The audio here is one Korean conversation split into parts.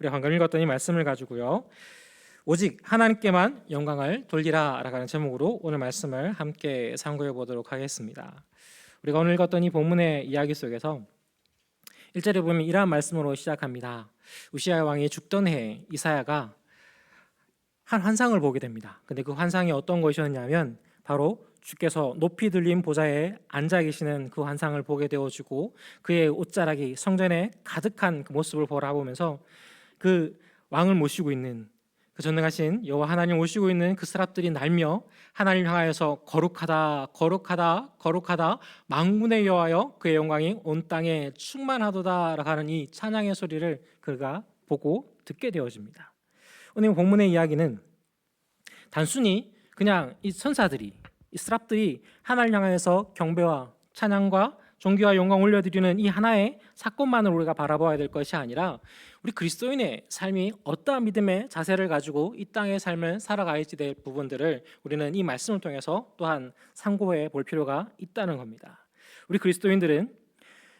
우리가 방금 읽었던 이 말씀을 가지고요, 오직 하나님께만 영광을 돌리라라고 하는 제목으로 오늘 말씀을 함께 상고해 보도록 하겠습니다. 우리가 오늘 읽었던 이 본문의 이야기 속에서 1절에 보면 이러한 말씀으로 시작합니다. 우시아 왕이 죽던 해 이사야가 한 환상을 보게 됩니다. 근데 그 환상이 어떤 것이었냐면 바로 주께서 높이 들린 보좌에 앉아 계시는 그 환상을 보게 되어지고 그의 옷자락이 성전에 가득한 그 모습을 바라보면서 그 왕을 모시고 있는 그 전능하신 여호와 하나님 모시고 있는 그 스랍들이 날며 하나님 향하여서 거룩하다 거룩하다 거룩하다 만군의 여호와여 그의 영광이 온 땅에 충만하도다라고 하는 이 찬양의 소리를 그가 보고 듣게 되어집니다. 오늘 본문의 이야기는 단순히 그냥 이 천사들이 이 스랍들이 하나님을 향해서 경배와 찬양과 존귀와 영광 올려드리는 이 하나의 사건만을 우리가 바라봐야 될 것이 아니라 우리 그리스도인의 삶이 어떠한 믿음의 자세를 가지고 이 땅의 삶을 살아가야지 될 부분들을 우리는 이 말씀을 통해서 또한 상고해 볼 필요가 있다는 겁니다. 우리 그리스도인들은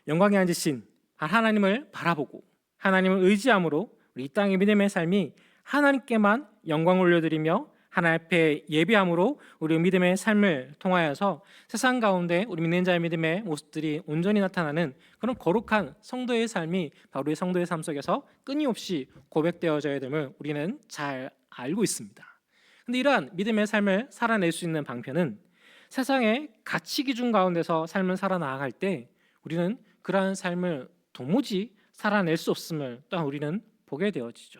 영광에 앉으신 하나님을 바라보고 하나님을 의지함으로 우리 이 땅의 믿음의 삶이 하나님께만 영광을 올려드리며 하나님 앞에 예배함으로 우리 믿음의 삶을 통하여서 세상 가운데 우리 믿는 자의 믿음의 모습들이 온전히 나타나는 그런 거룩한 성도의 삶이 바로 이 성도의 삶 속에서 끊임없이 고백되어져야 됨을 우리는 잘 알고 있습니다. 그런데 이러한 믿음의 삶을 살아낼 수 있는 방편은 세상의 가치 기준 가운데서 삶을 살아나갈 때 우리는 그러한 삶을 도무지 살아낼 수 없음을 또한 우리는 보게 되어지죠.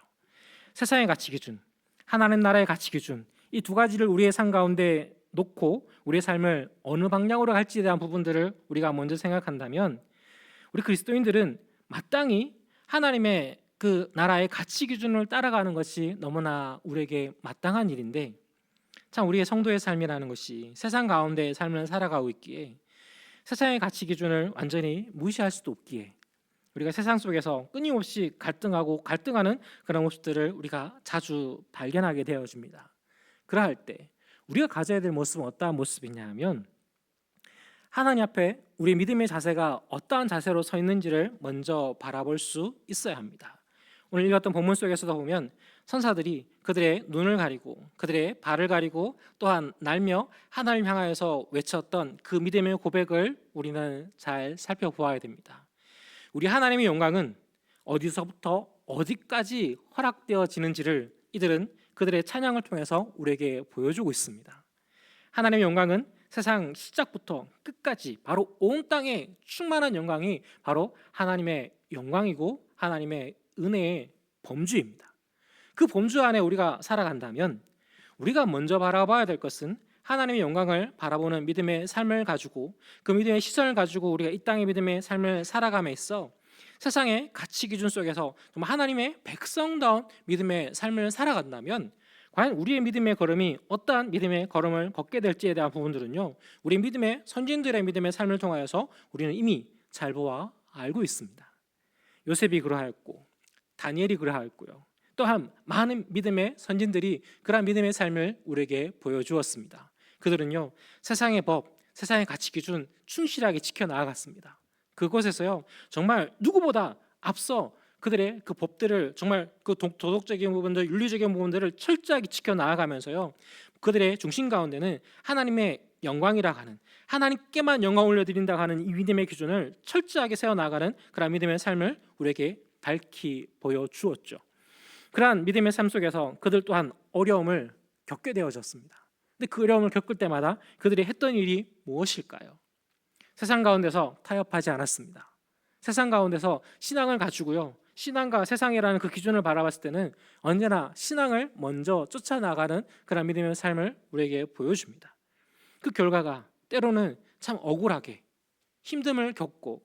세상의 가치 기준, 하나님 나라의 가치 기준, 이 두 가지를 우리의 삶 가운데 놓고 우리의 삶을 어느 방향으로 갈지에 대한 부분들을 우리가 먼저 생각한다면 우리 그리스도인들은 마땅히 하나님의 그 나라의 가치 기준을 따라가는 것이 너무나 우리에게 마땅한 일인데 참 우리의 성도의 삶이라는 것이 세상 가운데 삶을 살아가고 있기에 세상의 가치 기준을 완전히 무시할 수도 없기에 우리가 세상 속에서 끊임없이 갈등하는 그런 모습들을 우리가 자주 발견하게 되어집니다. 그러할 때 우리가 가져야 될 모습은 어떠한 모습이냐 하면 하나님 앞에 우리 믿음의 자세가 어떠한 자세로 서 있는지를 먼저 바라볼 수 있어야 합니다. 오늘 읽었던 본문 속에서도 보면 천사들이 그들의 눈을 가리고 그들의 발을 가리고 또한 날며 하나님 향하여서 외쳤던 그 믿음의 고백을 우리는 잘 살펴보아야 됩니다. 우리 하나님의 영광은 어디서부터 어디까지 허락되어지는지를 이들은 그들의 찬양을 통해서 우리에게 보여주고 있습니다. 하나님의 영광은 세상 시작부터 끝까지 바로 온 땅에 충만한 영광이 바로 하나님의 영광이고 하나님의 은혜의 범주입니다. 그 범주 안에 우리가 살아간다면 우리가 먼저 바라봐야 될 것은 하나님의 영광을 바라보는 믿음의 삶을 가지고 그 믿음의 시선을 가지고 우리가 이 땅의 믿음의 삶을 살아감에 있어 세상의 가치 기준 속에서 정말 하나님의 백성다운 믿음의 삶을 살아간다면 과연 우리의 믿음의 걸음이 어떠한 믿음의 걸음을 걷게 될지에 대한 부분들은요 우리 믿음의 선진들의 믿음의 삶을 통하여서 우리는 이미 잘 보아 알고 있습니다. 요셉이 그러하였고 다니엘이 그러하였고요 또한 많은 믿음의 선진들이 그러한 믿음의 삶을 우리에게 보여주었습니다. 그들은요 세상의 법, 세상의 가치 기준 충실하게 지켜나갔습니다. 그곳에서요 정말 누구보다 앞서 그들의 그 법들을 정말 그 도덕적인 부분들, 윤리적인 부분들을 철저하게 지켜나가면서요 그들의 중심 가운데는 하나님의 영광이라 하는 하나님께만 영광 올려드린다 하는 이 믿음의 기준을 철저하게 세워나가는 그런 믿음의 삶을 우리에게 밝히 보여주었죠. 그러한 믿음의 삶 속에서 그들 또한 어려움을 겪게 되어졌습니다. 근데 그 어려움을 겪을 때마다 그들이 했던 일이 무엇일까요? 세상 가운데서 타협하지 않았습니다. 세상 가운데서 신앙을 가지고요 신앙과 세상이라는 그 기준을 바라봤을 때는 언제나 신앙을 먼저 쫓아나가는 그런 믿음의 삶을 우리에게 보여줍니다. 그 결과가 때로는 참 억울하게 힘듦을 겪고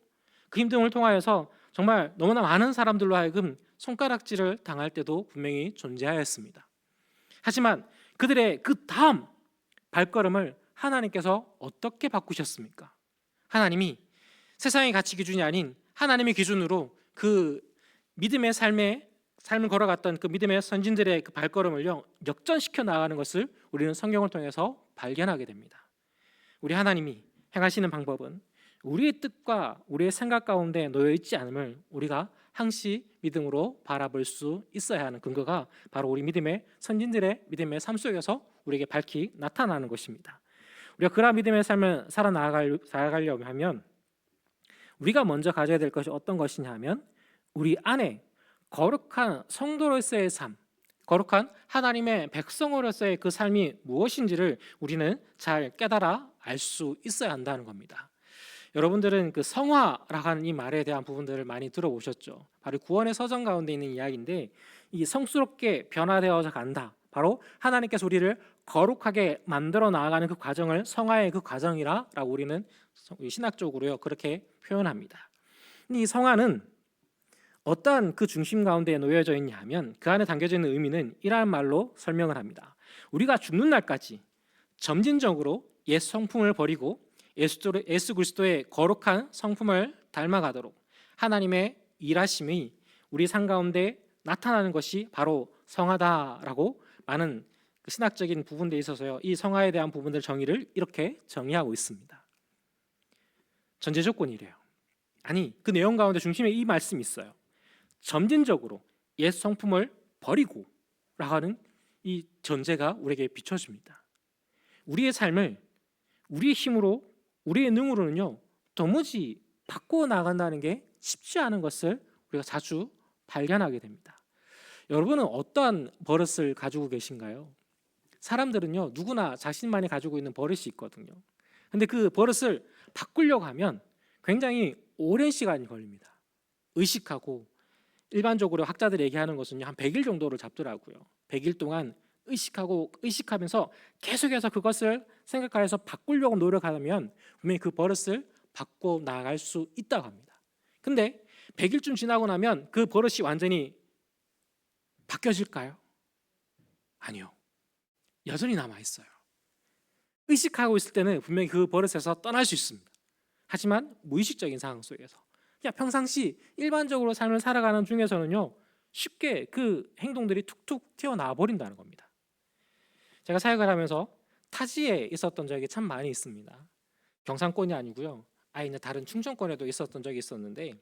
그 힘듦을 통하여서 정말 너무나 많은 사람들로 하여금 손가락질을 당할 때도 분명히 존재하였습니다. 하지만 그들의 그 다음 발걸음을 하나님께서 어떻게 바꾸셨습니까? 하나님이 세상의 가치 기준이 아닌 하나님의 기준으로 그 믿음의 삶을 걸어갔던 그 믿음의 선진들의 그 발걸음을요 역전시켜 나가는 것을 우리는 성경을 통해서 발견하게 됩니다. 우리 하나님이 행하시는 방법은 우리의 뜻과 우리의 생각 가운데 놓여 있지 않음을 우리가 항시 믿음으로 바라볼 수 있어야 하는 근거가 바로 우리 믿음의 선진들의 믿음의 삶 속에서 우리에게 밝히 나타나는 것입니다. 우리가 그러한 믿음의 삶을 살아가려면 하면 우리가 먼저 가져야 될 것이 어떤 것이냐 하면 우리 안에 거룩한 성도로서의 삶, 거룩한 하나님의 백성으로서의 그 삶이 무엇인지를 우리는 잘 깨달아 알 수 있어야 한다는 겁니다. 여러분들은 그 성화라고 하는 이 말에 대한 부분들을 많이 들어보셨죠. 바로 구원의 서정 가운데 있는 이야기인데 이 성스럽게 변화되어져 간다. 바로 하나님께서 우리를 거룩하게 만들어 나아가는 그 과정을 성화의 그 과정이라고 우리는 신학적으로요 그렇게 표현합니다. 이 성화는 어떠한 그 중심 가운데 놓여져 있냐 하면 그 안에 담겨져 있는 의미는 이러한 말로 설명을 합니다. 우리가 죽는 날까지 점진적으로 옛 성품을 버리고 예수 그리스도의 거룩한 성품을 닮아가도록 하나님의 일하심이 우리 삶 가운데 나타나는 것이 바로 성화다라고 많은 신학적인 부분에 있어서요 이 성화에 대한 부분들 정의를 이렇게 정의하고 있습니다. 전제 조건이래요. 아니 그 내용 가운데 중심에 이 말씀이 있어요. 점진적으로 옛 성품을 버리고 라고 하는 이 전제가 우리에게 비춰집니다. 우리의 삶을 우리의 힘으로 우리의 능으로는요 도무지 바꾸어 나간다는 게 쉽지 않은 것을 우리가 자주 발견하게 됩니다. 여러분은 어떠한 버릇을 가지고 계신가요? 사람들은요 누구나 자신만이 가지고 있는 버릇이 있거든요. 근데 그 버릇을 바꾸려고 하면 굉장히 오랜 시간이 걸립니다. 의식하고 일반적으로 학자들이 얘기하는 것은 한 100일 정도를 잡더라고요. 100일 동안 의식하면서 계속해서 그것을 생각하여서 바꾸려고 노력하면 분명히 그 버릇을 바꿔 나갈 수 있다고 합니다. 근데 100일쯤 지나고 나면 그 버릇이 완전히 바뀌어질까요? 아니요. 여전히 남아있어요. 의식하고 있을 때는 분명히 그 버릇에서 떠날 수 있습니다. 하지만 무의식적인 상황 속에서 그냥 평상시 일반적으로 삶을 살아가는 중에서는요 쉽게 그 행동들이 툭툭 튀어나와 버린다는 겁니다. 제가 사역을 하면서 타지에 있었던 적이 참 많이 있습니다. 경상권이 아니고요 아예 다른 충청권에도 있었던 적이 있었는데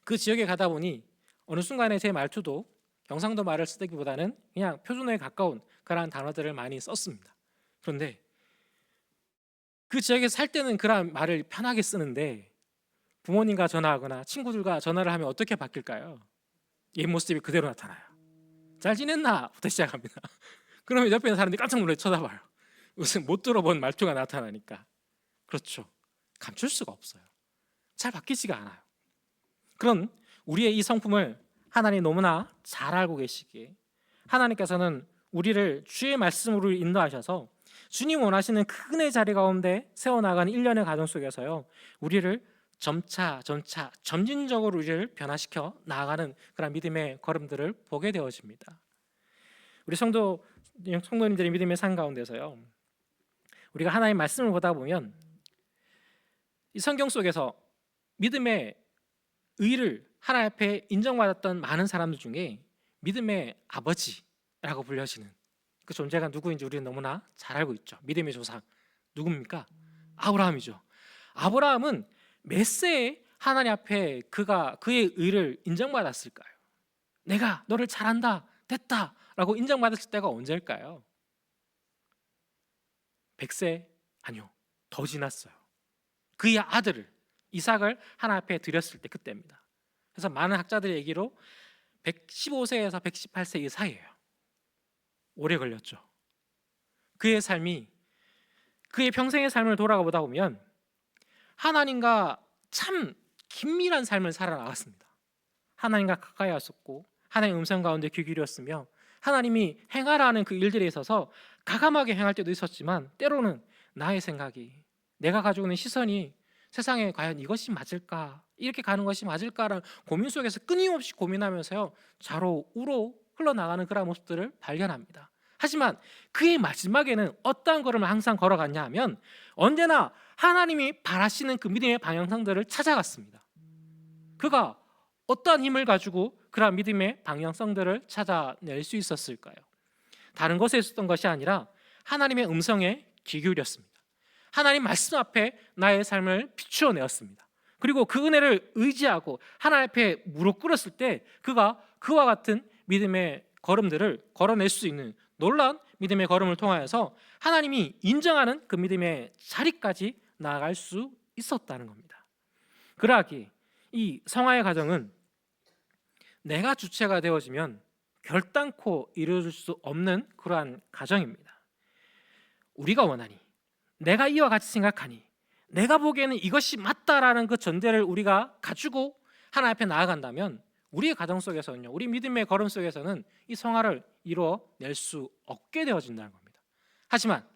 그 지역에 가다 보니 어느 순간에 제 말투도 경상도 말을 쓰기보다는 그냥 표준어에 가까운 그러한 단어들을 많이 썼습니다. 그런데 그 지역에 살 때는 그런 말을 편하게 쓰는데 부모님과 전화하거나 친구들과 전화를 하면 어떻게 바뀔까요? 옛 모습이 그대로 나타나요. 잘 지냈나? 부터 시작합니다. 그러면 옆에 있는 사람들이 깜짝 놀라 쳐다봐요. 무슨 못 들어본 말투가 나타나니까. 그렇죠. 감출 수가 없어요. 잘 바뀌지가 않아요. 그런 우리의 이 성품을 하나님 너무나 잘 알고 계시기에 하나님께서는 우리를 주의 말씀으로 인도하셔서 주님 원하시는 큰 은혜 자리 가운데 세워나가는 일련의 과정 속에서요 우리를 점차 점진적으로 우리를 변화시켜 나아가는 그런 믿음의 걸음들을 보게 되어집니다. 우리 성도님들의 믿음의 삶 가운데서요 우리가 하나님의 말씀을 보다 보면 이 성경 속에서 믿음의 의를 하나님 앞에 인정받았던 많은 사람들 중에 믿음의 아버지라고 불려지는 그 존재가 누구인지 우리는 너무나 잘 알고 있죠. 믿음의 조상 누굽니까? 아브라함이죠. 아브라함은 몇 세에 하나님 앞에 그의 의를 인정받았을까요? 내가 너를 잘한다 됐다 라고 인정받았을 때가 언제일까요? 100세? 아니요 더 지났어요. 그의 아들을 이삭을 하나님 앞에 드렸을 때 그때입니다. 그래서 많은 학자들의 얘기로 115세에서 118세 이 사이예요. 오래 걸렸죠. 그의 삶이 그의 평생의 삶을 돌아가 보다 보면 하나님과 참 긴밀한 삶을 살아나갔습니다. 하나님과 가까이 왔었고 하나님의 음성 가운데 귀 기울였으며 하나님이 행하라 하는 그 일들에 있어서 가감하게 행할 때도 있었지만 때로는 나의 생각이 내가 가지고 있는 시선이 세상에 과연 이것이 맞을까 이렇게 가는 것이 맞을까라는 고민 속에서 끊임없이 고민하면서요 좌로 우로 흘러나가는 그런 모습들을 발견합니다. 하지만 그의 마지막에는 어떠한 걸음을 항상 걸어갔냐 하면 언제나 하나님이 바라시는 그 믿음의 방향성들을 찾아갔습니다. 그가 어떠한 힘을 가지고 그러한 믿음의 방향성들을 찾아낼 수 있었을까요? 다른 것에 있었던 것이 아니라 하나님의 음성에 귀 기울였습니다. 하나님 말씀 앞에 나의 삶을 비추어 내었습니다. 그리고 그 은혜를 의지하고 하나님 앞에 무릎 꿇었을 때 그가 그와 같은 믿음의 걸음들을 걸어낼 수 있는 놀라운 믿음의 걸음을 통하여서 하나님이 인정하는 그 믿음의 자리까지 나아갈 수 있었다는 겁니다. 그러하기에 이 성화의 과정은 내가 주체가 되어지면 결단코 이루어질 수 없는 그러한 과정입니다. 우리가 원하니, 내가 이와 같이 생각하니, 내가 보기에는 이것이 맞다라는 그 전제를 우리가 가지고 하나님 앞에 나아간다면 우리의 가정 속에서는요, 우리 믿음의 걸음 속에서는 이 성화를 이루어낼 수 없게 되어진다는 겁니다. 하지만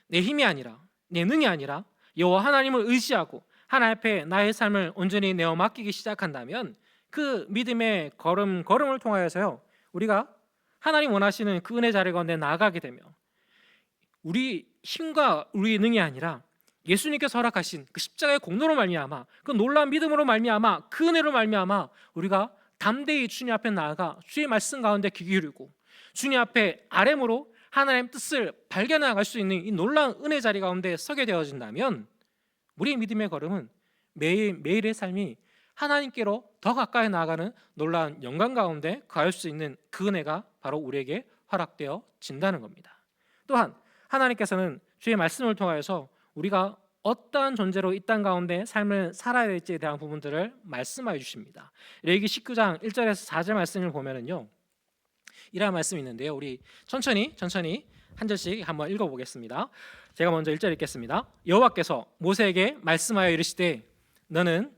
내 힘이 아니라, 내 능이 아니라 여호와 하나님을 의지하고 하나님 앞에 나의 삶을 온전히 내어 맡기기 시작한다면 그 믿음의 걸음을 통하여서요, 우리가 하나님 원하시는 그 은혜 자리 가운데 나아가게 되며 우리 힘과 우리의 능이 아니라 예수님께서 허락하신 그 십자가의 공로로 말미암아, 그 놀라운 믿음으로 말미암아, 그 은혜로 말미암아 우리가 담대히 주님 앞에 나아가 주의 말씀 가운데 귀 기울이고 주님 앞에 아뢰므로 하나님의 뜻을 발견해 나갈 수 있는 이 놀라운 은혜 자리 가운데 서게 되어진다면 우리의 믿음의 걸음은 매일의 삶이 하나님께로 더 가까이 나아가는 놀라운 영광 가운데 가할 수 있는 그 은혜가 바로 우리에게 허락되어 진다는 겁니다. 또한 하나님께서는 주의 말씀을 통하여서 우리가 어떠한 존재로 이 땅 가운데 삶을 살아야 될지에 대한 부분들을 말씀하여 주십니다. 레위기 19장 1절에서 4절 말씀을 보면은요, 이러한 말씀이 있는데요, 우리 천천히 한 절씩 한번 읽어보겠습니다. 제가 먼저 1절 읽겠습니다. 여호와께서 모세에게 말씀하여 이르시되 너는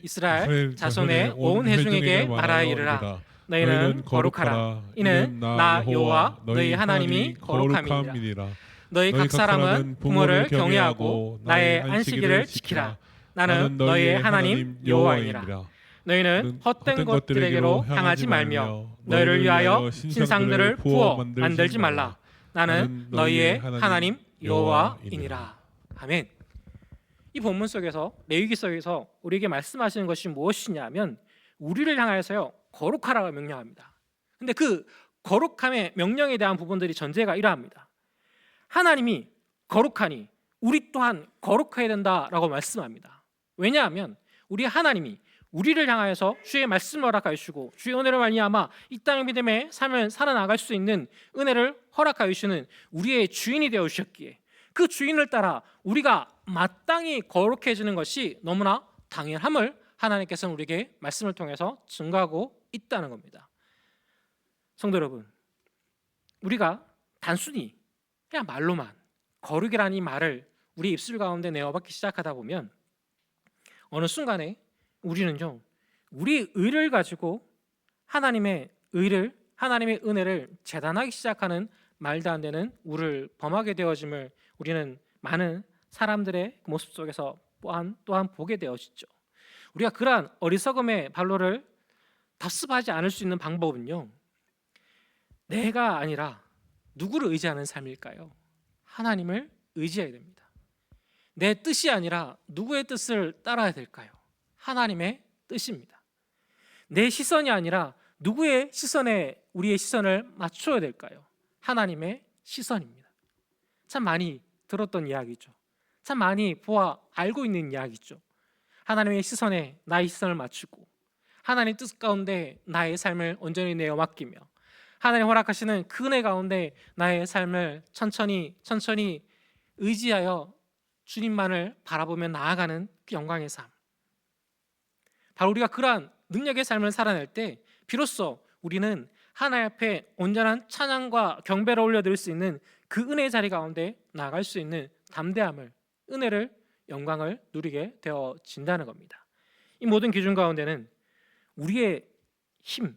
이스라엘 자손의 온 회중에게 말하여 이르라. 너희는 거룩하라. 이는 나 여호와 너희 하나님이 거룩함이니라. 너희 각 사람은 부모를 경외하고 나의 안식일을 지키라. 나는 너희의 하나님 여호와이니라. 너희는 헛된 것들에게로 향하지 말며 너희를 위하여 신상들을 부어 만들지 말라. 나는 너희의 하나님 여호와이니라. 아멘. 이 본문 속에서, 레위기 속에서 우리에게 말씀하시는 것이 무엇이냐면 우리를 향하여서요, 거룩하라고 명령합니다. 근데 그 거룩함의 명령에 대한 부분들이 전제가 이러합니다. 하나님이 거룩하니 우리 또한 거룩해야 된다라고 말씀합니다. 왜냐하면 우리 하나님이 우리를 향하여서 주의 말씀을 허락하여 주시고 주의 은혜로 말미암아 이 땅의 믿음의 삶을 살아나갈 수 있는 은혜를 허락하여 주시는 우리의 주인이 되어 주셨기에 그 주인을 따라 우리가 마땅히 거룩해지는 것이 너무나 당연함을 하나님께서는 우리에게 말씀을 통해서 증거하고 있다는 겁니다. 성도 여러분, 우리가 단순히 그냥 말로만 거룩이라는 이 말을 우리 입술 가운데 내어받기 시작하다 보면 어느 순간에 우리는요, 우리 의를 가지고 하나님의 의를, 하나님의 은혜를 재단하기 시작하는 말도 안 되는 우를 범하게 되어짐을 우리는 많은 사람들의 모습 속에서 또한 보게 되어지죠. 우리가 그러한 어리석음의 발로를 답습하지 않을 수 있는 방법은요, 내가 아니라 누구를 의지하는 삶일까요? 하나님을 의지해야 됩니다. 내 뜻이 아니라 누구의 뜻을 따라야 될까요? 하나님의 뜻입니다. 내 시선이 아니라 누구의 시선에 우리의 시선을 맞춰야 될까요? 하나님의 시선입니다. 참 많이 들었던 이야기죠. 참 많이 보아 알고 있는 이야기죠. 하나님의 시선에 나의 시선을 맞추고 하나님의 뜻 가운데 나의 삶을 온전히 내어 맡기며 하나님 허락하시는 그 은혜 가운데 나의 삶을 천천히 의지하여 주님만을 바라보며 나아가는 그 영광의 삶. 바로 우리가 그러한 능력의 삶을 살아낼 때 비로소 우리는 하나님 앞에 온전한 찬양과 경배를 올려드릴 수 있는 그 은혜의 자리 가운데 나아갈 수 있는 담대함을, 은혜를, 영광을 누리게 되어진다는 겁니다. 이 모든 기준 가운데는 우리의 힘,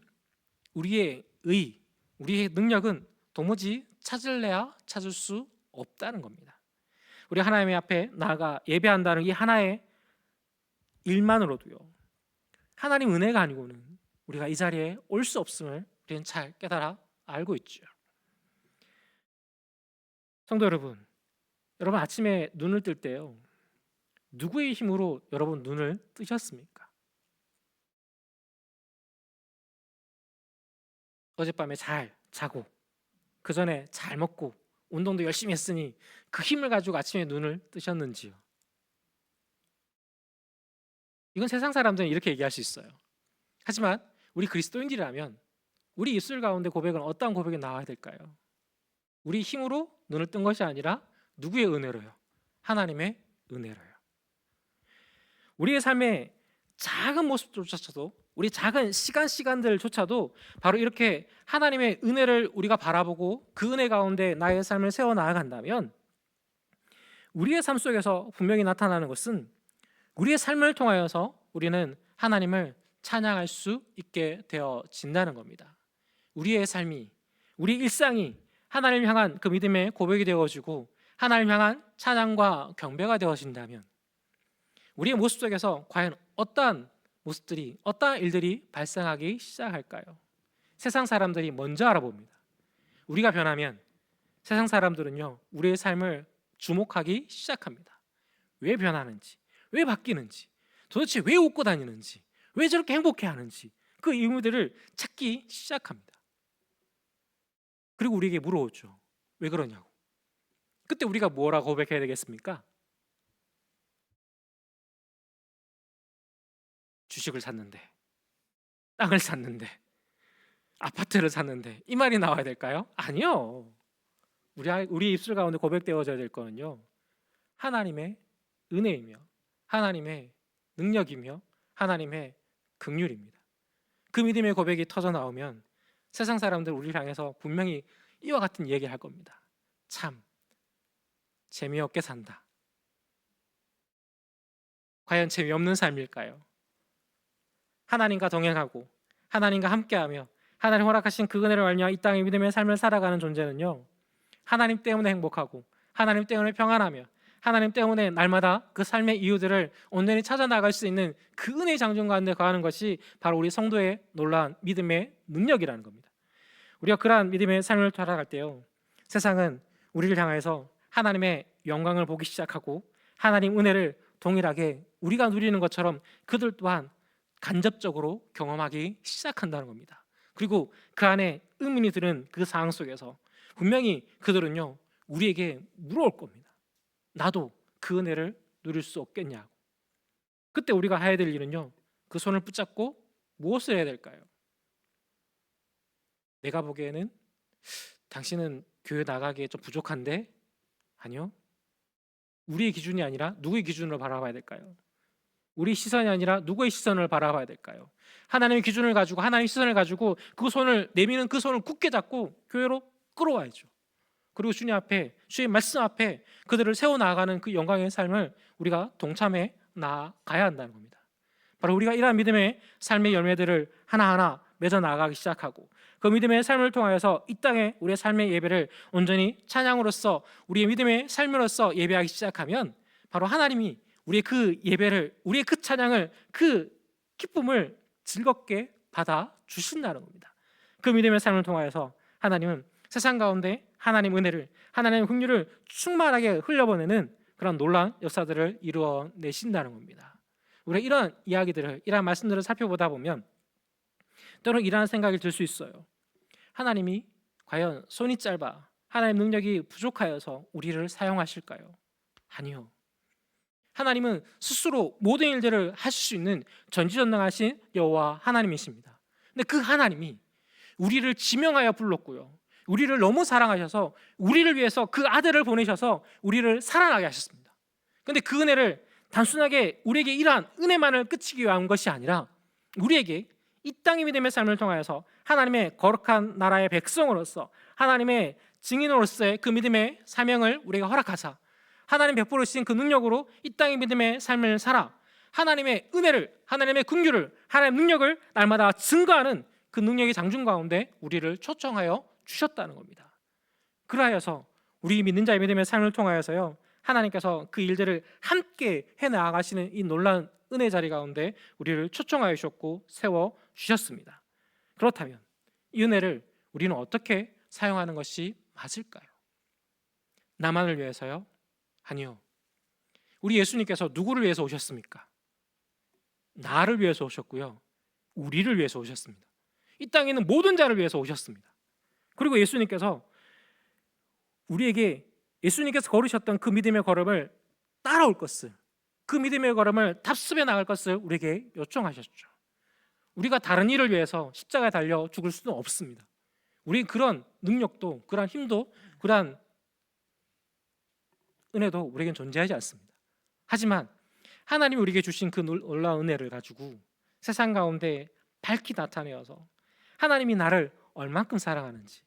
우리의 의, 우리의 능력은 도무지 찾을래야 찾을 수 없다는 겁니다. 우리 하나님의 앞에 나아가 예배한다는 이 하나의 일만으로도요, 하나님 은혜가 아니고는 우리가 이 자리에 올 수 없음을 우리는 잘 깨달아 알고 있죠. 성도 여러분, 여러분 아침에 눈을 뜰 때요, 누구의 힘으로 여러분 눈을 뜨셨습니까? 어젯밤에 잘 자고 그 전에 잘 먹고 운동도 열심히 했으니 그 힘을 가지고 아침에 눈을 뜨셨는지요? 이건 세상 사람들은 이렇게 얘기할 수 있어요. 하지만 우리 그리스도인들이라면 우리 입술 가운데 고백은 어떠한 고백이 나와야 될까요? 우리 힘으로 눈을 뜬 것이 아니라 누구의 은혜로요? 하나님의 은혜로요. 우리의 삶의 작은 모습조차도, 우리 작은 시간들조차도 바로 이렇게 하나님의 은혜를 우리가 바라보고 그 은혜 가운데 나의 삶을 세워 나아간다면 우리의 삶 속에서 분명히 나타나는 것은 우리의 삶을 통하여서 우리는 하나님을 찬양할 수 있게 되어진다는 겁니다. 우리의 삶이, 우리 일상이 하나님을 향한 그 믿음의 고백이 되어지고 하나님을 향한 찬양과 경배가 되어진다면 우리의 모습 속에서 과연 어떠한 모습들이, 어떠한 일들이 발생하기 시작할까요? 세상 사람들이 먼저 알아봅니다. 우리가 변하면 세상 사람들은요, 우리의 삶을 주목하기 시작합니다. 왜 변하는지, 왜 바뀌는지, 도대체 왜 웃고 다니는지, 왜 저렇게 행복해하는지 그 이유들을 찾기 시작합니다. 그리고 우리에게 물어오죠. 왜 그러냐고. 그때 우리가 뭐라고 고백해야 되겠습니까? 주식을 샀는데, 땅을 샀는데, 아파트를 샀는데, 이 말이 나와야 될까요? 아니요. 우리 입술 가운데 고백되어져야 될 거는요, 하나님의 은혜이며 하나님의 능력이며 하나님의 긍휼입니다. 그 믿음의 고백이 터져 나오면 세상 사람들 우리를 향해서 분명히 이와 같은 얘기를 할 겁니다. 참 재미없게 산다. 과연 재미없는 삶일까요? 하나님과 동행하고 하나님과 함께하며 하나님 허락하신 그 은혜를 알며 이 땅의 믿음의 삶을 살아가는 존재는요, 하나님 때문에 행복하고 하나님 때문에 평안하며 하나님 때문에 날마다 그 삶의 이유들을 온전히 찾아 나갈 수 있는 그 은혜의 장중 가운데 거하는 것이 바로 우리 성도의 놀라운 믿음의 능력이라는 겁니다. 우리가 그러한 믿음의 삶을 살아갈 때요, 세상은 우리를 향해서 하나님의 영광을 보기 시작하고 하나님 은혜를 동일하게 우리가 누리는 것처럼 그들 또한 간접적으로 경험하기 시작한다는 겁니다. 그리고 그 안에 의문이 드는 그 상황 속에서 분명히 그들은요, 우리에게 물어올 겁니다. 나도 그 은혜를 누릴 수 없겠냐고. 그때 우리가 해야 될 일은요, 그 손을 붙잡고 무엇을 해야 될까요? 내가 보기에는 당신은 교회 나가기에 좀 부족한데? 아니요. 우리의 기준이 아니라 누구의 기준으로 바라봐야 될까요? 우리 시선이 아니라 누구의 시선을 바라봐야 될까요? 하나님의 기준을 가지고, 하나님의 시선을 가지고 그 손을 내미는 그 손을 굳게 잡고 교회로 끌어와야죠. 그리고 주님 앞에, 주의 말씀 앞에 그들을 세워 나가는 그 영광의 삶을 우리가 동참해 나가야 한다는 겁니다. 바로 우리가 이러한 믿음의 삶의 열매들을 하나하나 맺어 나가기 시작하고 그 믿음의 삶을 통하여서 이 땅에 우리의 삶의 예배를 온전히 찬양으로서 우리의 믿음의 삶으로서 예배하기 시작하면 바로 하나님이 우리의 그 예배를, 우리의 그 찬양을, 그 기쁨을 즐겁게 받아 주신다는 겁니다. 그 믿음의 삶을 통하여서 하나님은 세상 가운데 하나님 은혜를, 하나님의 긍휼을 충만하게 흘려보내는 그런 놀라운 역사들을 이루어내신다는 겁니다. 우리가 이런 이야기들을, 이런 말씀들을 살펴보다 보면 때로는 이러한 생각이 들 수 있어요. 하나님이 과연 손이 짧아 하나님 능력이 부족하여서 우리를 사용하실까요? 아니요. 하나님은 스스로 모든 일들을 하실 수 있는 전지전능하신 여호와 하나님이십니다. 근데 그 하나님이 우리를 지명하여 불렀고요, 우리를 너무 사랑하셔서 우리를 위해서 그 아들을 보내셔서 우리를 살아나게 하셨습니다. 그런데 그 은혜를 단순하게 우리에게 이러한 은혜만을 끝이기 위한 것이 아니라 우리에게 이 땅의 믿음의 삶을 통하여서 하나님의 거룩한 나라의 백성으로서 하나님의 증인으로서의 그 믿음의 사명을 우리에게 허락하사 하나님 베풀으신 그 능력으로 이 땅의 믿음의 삶을 살아 하나님의 은혜를, 하나님의 긍휼을, 하나님의 능력을 날마다 증거하는 그 능력의 장중 가운데 우리를 초청하여 주셨다는 겁니다. 그러하여서 우리 믿는 자의 믿음의 삶을 통하여서요, 하나님께서 그 일들을 함께 해나가시는 이 놀라운 은혜 자리 가운데 우리를 초청하여 주셨고 세워 주셨습니다. 그렇다면 이 은혜를 우리는 어떻게 사용하는 것이 맞을까요? 나만을 위해서요? 아니요. 우리 예수님께서 누구를 위해서 오셨습니까? 나를 위해서 오셨고요, 우리를 위해서 오셨습니다. 이 땅에 있는 모든 자를 위해서 오셨습니다. 그리고 예수님께서 우리에게 예수님께서 걸으셨던 그 믿음의 걸음을 따라올 것을, 그 믿음의 걸음을 답습해 나갈 것을 우리에게 요청하셨죠. 우리가 다른 일을 위해서 십자가에 달려 죽을 수는 없습니다. 우리 그런 능력도, 그러한 힘도, 그러한 은혜도 우리에겐 존재하지 않습니다. 하지만 하나님이 우리에게 주신 그 놀라운 은혜를 가지고 세상 가운데 밝히 나타내어서 하나님이 나를 얼만큼 사랑하는지,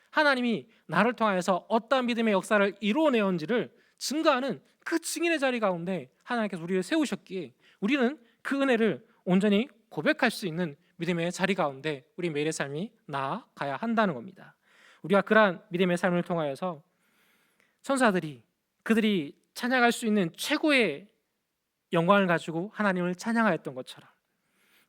하나님이 나를 통하여서 어떠한 믿음의 역사를 이루어내었는지를 증거하는 그 증인의 자리 가운데 하나님께서 우리를 세우셨기에 우리는 그 은혜를 온전히 고백할 수 있는 믿음의 자리 가운데 우리 매일의 삶이 나아가야 한다는 겁니다. 우리가 그러한 믿음의 삶을 통하여서 천사들이 그들이 찬양할 수 있는 최고의 영광을 가지고 하나님을 찬양하였던 것처럼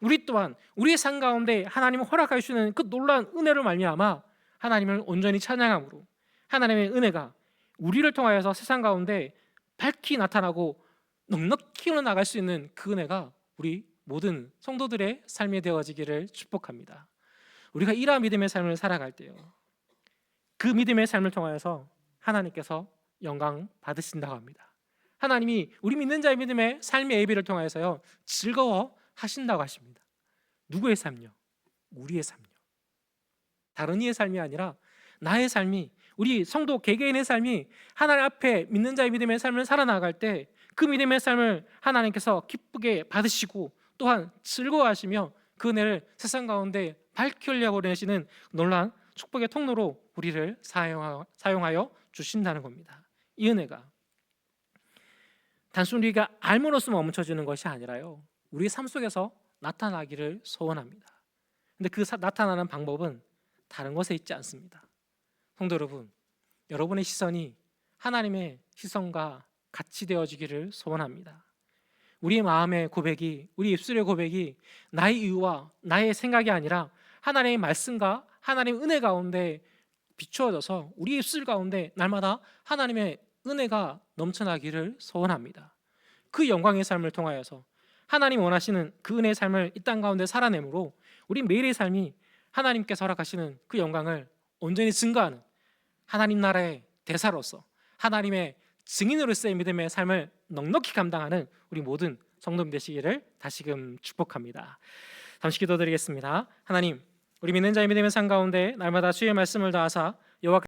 우리 또한 우리의 삶 가운데 하나님을 허락하여 주시는 그 놀라운 은혜를 말미암아 하나님을 온전히 찬양함으로 하나님의 은혜가 우리를 통하여서 세상 가운데 밝히 나타나고 넉넉히 흘러나갈 수 있는 그 은혜가 우리 모든 성도들의 삶에 되어지기를 축복합니다. 우리가 이러한 믿음의 삶을 살아갈 때요, 그 믿음의 삶을 통하여서 하나님께서 영광 받으신다고 합니다. 하나님이 우리 믿는 자의 믿음의 삶의 예비를 통하여서요 즐거워 하신다고 하십니다. 누구의 삶요? 우리의 삶요. 다른 이의 삶이 아니라 나의 삶이, 우리 성도 개개인의 삶이 하나님 앞에 믿는 자의 믿음의 삶을 살아나갈 때 그 믿음의 삶을 하나님께서 기쁘게 받으시고 또한 즐거워하시며 그 은혜를 세상 가운데 밝히 흘려보내시는 놀라운 축복의 통로로 우리를 사용하여 주신다는 겁니다. 이 은혜가 단순히 우리가 알므로써 멈춰지는 것이 아니라요 우리 삶 속에서 나타나기를 소원합니다. 근데 그 나타나는 방법은 다른 것에 있지 않습니다. 성도 여러분, 여러분의 시선이 하나님의 시선과 같이 되어지기를 소원합니다. 우리의 마음의 고백이, 우리 입술의 고백이 나의 이유와 나의 생각이 아니라 하나님의 말씀과 하나님의 은혜 가운데 비추어져서 우리 입술 가운데 날마다 하나님의 은혜가 넘쳐나기를 소원합니다. 그 영광의 삶을 통하여서 하나님 원하시는 그 은혜의 삶을 이 땅 가운데 살아내므로 우리 매일의 삶이 하나님께서 허락하시는 그 영광을 온전히 증거하는 하나님 나라의 대사로서 하나님의 증인으로서의 믿음의 삶을 넉넉히 감당하는 우리 모든 성도님 되시기를 다시금 축복합니다. 잠시 기도드리겠습니다. 하나님, 우리 믿는 자의 믿음의 삶 가운데 날마다 주의 말씀을 다하사 여호와